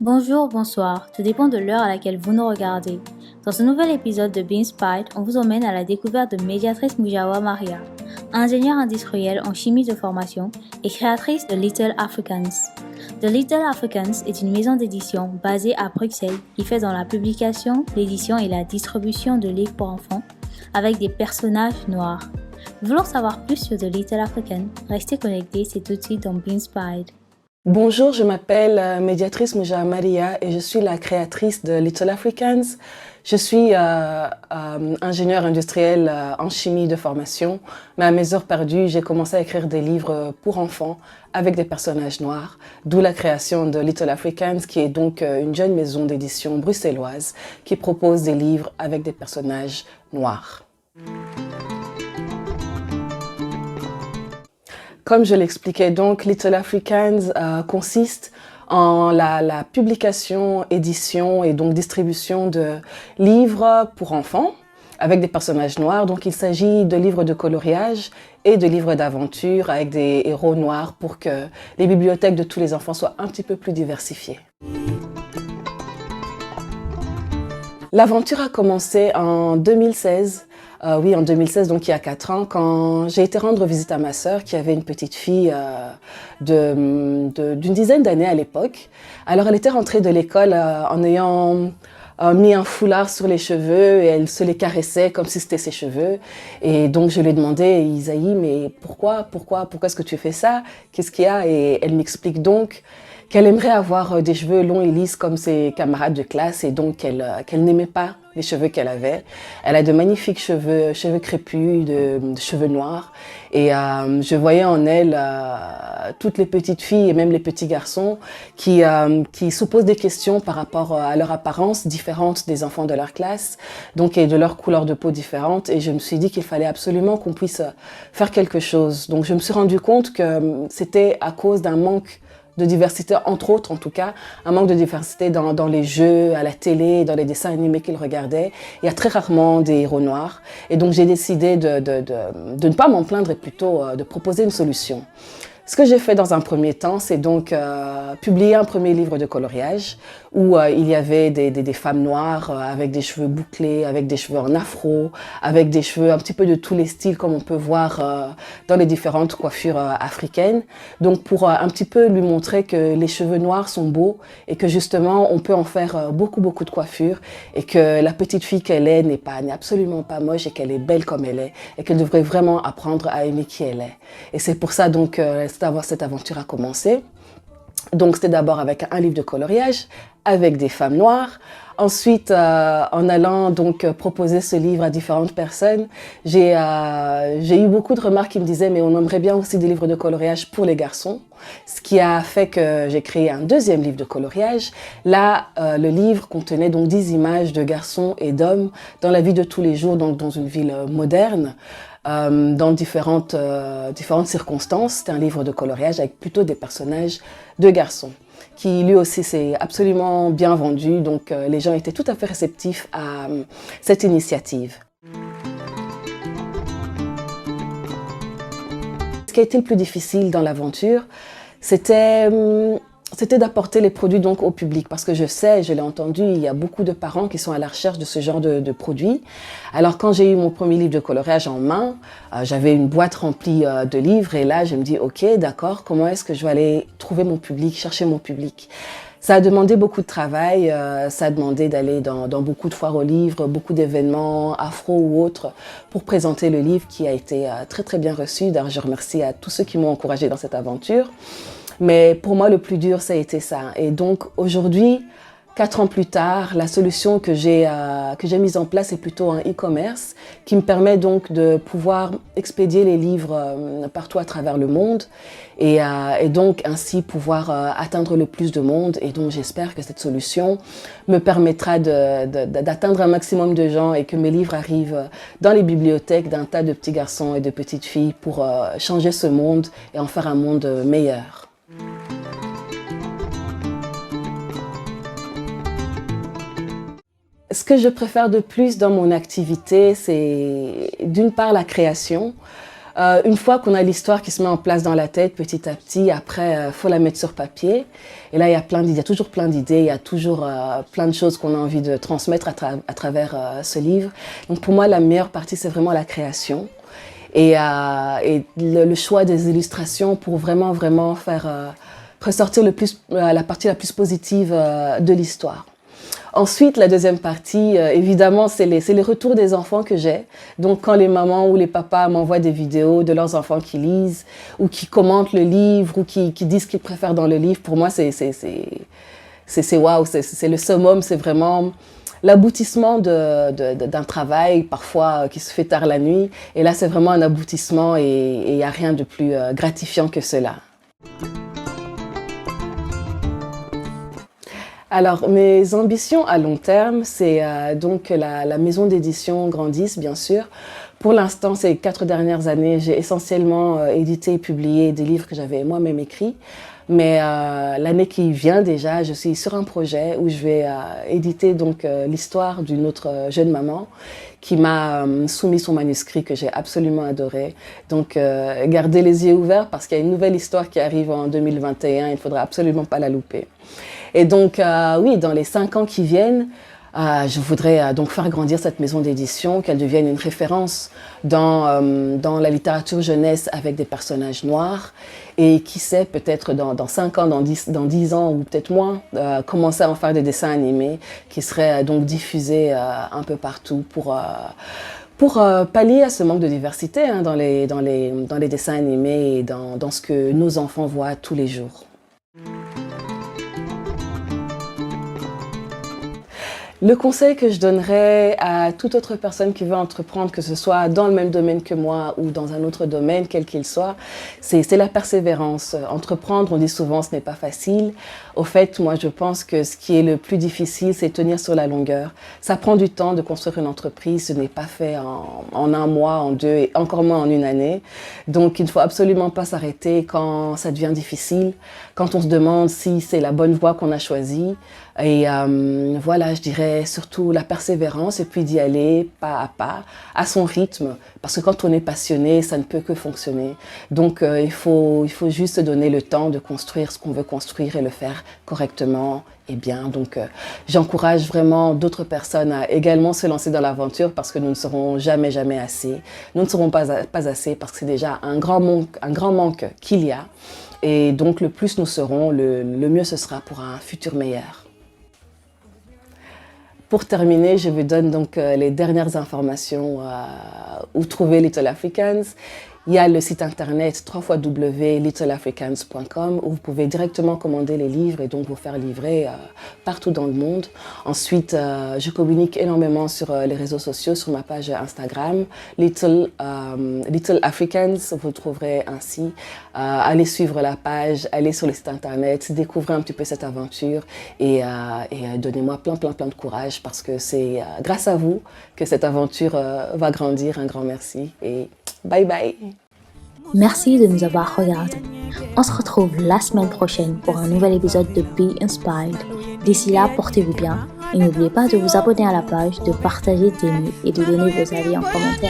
Bonjour, bonsoir, tout dépend de l'heure à laquelle vous nous regardez. Dans ce nouvel épisode de Beanspide, on vous emmène à la découverte de Médiatrice Mujawa Maria, ingénieure industrielle en chimie de formation et créatrice de Little Africans. The Little Africans est une maison d'édition basée à Bruxelles qui fait dans la publication, l'édition et la distribution de livres pour enfants avec des personnages noirs. Voulant savoir plus sur The Little African, restez connectés, c'est tout de suite dans Beanspide. Bonjour, je m'appelle Médiatrice Mujawa Maria et je suis la créatrice de Little Africans. Je suis ingénieure industrielle en chimie de formation, mais à mes heures perdues, j'ai commencé à écrire des livres pour enfants avec des personnages noirs, d'où la création de Little Africans, qui est donc une jeune maison d'édition bruxelloise qui propose des livres avec des personnages noirs. Comme je l'expliquais donc, Little Africans consiste en la publication, édition et donc distribution de livres pour enfants avec des personnages noirs. Donc il s'agit de livres de coloriage et de livres d'aventure avec des héros noirs pour que les bibliothèques de tous les enfants soient un petit peu plus diversifiées. L'aventure a commencé en 2016. Oui, en 2016, donc il y a 4 ans, quand j'ai été rendre visite à ma sœur qui avait une petite fille d'une dizaine d'années à l'époque. Alors elle était rentrée de l'école en ayant mis un foulard sur les cheveux et elle se les caressait comme si c'était ses cheveux. Et donc je lui ai demandé, Isaïe, mais pourquoi est-ce que tu fais ça? Qu'est-ce qu'il y a? Et elle m'explique donc qu'elle aimerait avoir des cheveux longs et lisses comme ses camarades de classe et donc qu'elle n'aimait pas les cheveux qu'elle avait. Elle a de magnifiques cheveux crépus, de cheveux noirs. Et je voyais en elle toutes les petites filles et même les petits garçons qui se posent des questions par rapport à leur apparence différente des enfants de leur classe, donc et de leur couleur de peau différente. Et je me suis dit qu'il fallait absolument qu'on puisse faire quelque chose. Donc je me suis rendu compte que c'était à cause d'un manque de diversité, entre autres en tout cas, un manque de diversité dans les jeux, à la télé, dans les dessins animés qu'ils regardaient. Il y a très rarement des héros noirs. Et donc j'ai décidé de ne pas m'en plaindre et plutôt de proposer une solution. Ce que j'ai fait dans un premier temps, c'est donc publier un premier livre de coloriage où il y avait des femmes noires avec des cheveux bouclés, avec des cheveux en afro, avec des cheveux un petit peu de tous les styles comme on peut voir dans les différentes coiffures africaines. Donc pour un petit peu lui montrer que les cheveux noirs sont beaux et que justement on peut en faire beaucoup de coiffures et que la petite fille qu'elle est n'est absolument pas moche et qu'elle est belle comme elle est et qu'elle devrait vraiment apprendre à aimer qui elle est. Et c'est pour ça donc cette aventure a commencé. Donc c'était d'abord avec un livre de coloriage, avec des femmes noires. Ensuite, en allant donc proposer ce livre à différentes personnes, j'ai eu beaucoup de remarques qui me disaient mais on aimerait bien aussi des livres de coloriage pour les garçons. Ce qui a fait que j'ai créé un deuxième livre de coloriage. Là, le livre contenait donc 10 images de garçons et d'hommes dans la vie de tous les jours, donc dans une ville moderne. Dans différentes circonstances. C'était un livre de coloriage avec plutôt des personnages de garçons, qui lui aussi s'est absolument bien vendu. Donc les gens étaient tout à fait réceptifs à cette initiative. Ce qui a été le plus difficile dans l'aventure, c'était d'apporter les produits donc au public, parce que je l'ai entendu, il y a beaucoup de parents qui sont à la recherche de ce genre de produits. Alors quand j'ai eu mon premier livre de coloriage en main, j'avais une boîte remplie de livres et là je me dis ok d'accord, comment est-ce que je vais aller trouver mon public, chercher mon public? Ça a demandé beaucoup de travail, ça a demandé d'aller dans beaucoup de foires aux livres, beaucoup d'événements afro ou autres pour présenter le livre qui a été très bien reçu. D'ailleurs je remercie à tous ceux qui m'ont encouragée dans cette aventure. Mais pour moi, le plus dur, ça a été ça. Et donc, aujourd'hui, 4 ans plus tard, la solution que j'ai mise en place est plutôt un e-commerce qui me permet donc de pouvoir expédier les livres partout à travers le monde et donc ainsi pouvoir atteindre le plus de monde. Et donc, j'espère que cette solution me permettra d'atteindre un maximum de gens et que mes livres arrivent dans les bibliothèques d'un tas de petits garçons et de petites filles pour changer ce monde et en faire un monde meilleur. Ce que je préfère de plus dans mon activité, c'est d'une part la création. Une fois qu'on a l'histoire qui se met en place dans la tête petit à petit, après, faut la mettre sur papier. Et là, il y a toujours plein d'idées, il y a toujours plein de choses qu'on a envie de transmettre à travers ce livre. Donc pour moi, la meilleure partie, c'est vraiment la création et le choix des illustrations pour vraiment faire ressortir la partie la plus positive de l'histoire. Ensuite, la deuxième partie, évidemment, c'est les retours des enfants que j'ai. Donc, quand les mamans ou les papas m'envoient des vidéos de leurs enfants qui lisent ou qui commentent le livre ou qui disent qu'ils préfèrent dans le livre, pour moi, c'est waouh, c'est le summum, c'est vraiment l'aboutissement d'un travail, parfois qui se fait tard la nuit. Et là, c'est vraiment un aboutissement et il n'y a rien de plus gratifiant que cela. Alors, mes ambitions à long terme, c'est donc que la maison d'édition grandisse, bien sûr. Pour l'instant, ces 4 dernières années, j'ai essentiellement édité et publié des livres que j'avais moi-même écrits. Mais l'année qui vient déjà, je suis sur un projet où je vais éditer donc l'histoire d'une autre jeune maman qui m'a soumis son manuscrit que j'ai absolument adoré. Donc, gardez les yeux ouverts parce qu'il y a une nouvelle histoire qui arrive en 2021, il ne faudra absolument pas la louper. Et donc, oui, dans les 5 ans qui viennent, je voudrais donc faire grandir cette maison d'édition, qu'elle devienne une référence dans la littérature jeunesse avec des personnages noirs. Et qui sait, peut-être dans 5 ans, dans 10 ans ou peut-être moins, commencer à en faire des dessins animés qui seraient donc diffusés un peu partout pour pallier à ce manque de diversité hein, dans les dessins animés et dans ce que nos enfants voient tous les jours. Le conseil que je donnerais à toute autre personne qui veut entreprendre, que ce soit dans le même domaine que moi ou dans un autre domaine, quel qu'il soit, c'est la persévérance. Entreprendre, on dit souvent, ce n'est pas facile. Au fait, moi, je pense que ce qui est le plus difficile, c'est tenir sur la longueur. Ça prend du temps de construire une entreprise. Ce n'est pas fait en 1 mois, en 2 et encore moins en 1 année. Donc, il ne faut absolument pas s'arrêter quand ça devient difficile, quand on se demande si c'est la bonne voie qu'on a choisie. Et voilà, je dirais surtout la persévérance et puis d'y aller pas à pas, à son rythme. Parce que quand on est passionné, ça ne peut que fonctionner. Donc il faut juste se donner le temps de construire ce qu'on veut construire et le faire correctement et bien. Donc j'encourage vraiment d'autres personnes à également se lancer dans l'aventure parce que nous ne serons jamais assez. Nous ne serons pas assez parce que c'est déjà un grand manque qu'il y a. Et donc le plus nous serons, le mieux ce sera pour un futur meilleur. Pour terminer, je vous donne donc les dernières informations où trouver Little Africans. Il y a le site internet www.littleafricans.com où vous pouvez directement commander les livres et donc vous faire livrer partout dans le monde. Ensuite, je communique énormément sur les réseaux sociaux, sur ma page Instagram, Little Africans, vous trouverez ainsi. Allez suivre la page, allez sur le site internet, découvrez un petit peu cette aventure et donnez-moi plein de courage parce que c'est grâce à vous que cette aventure va grandir. Un grand merci et bye bye. Merci de nous avoir regardés. On se retrouve la semaine prochaine pour un nouvel épisode de Be Inspired. D'ici là, portez-vous bien et n'oubliez pas de vous abonner à la page, de partager, d'aimer et de donner vos avis en commentaire.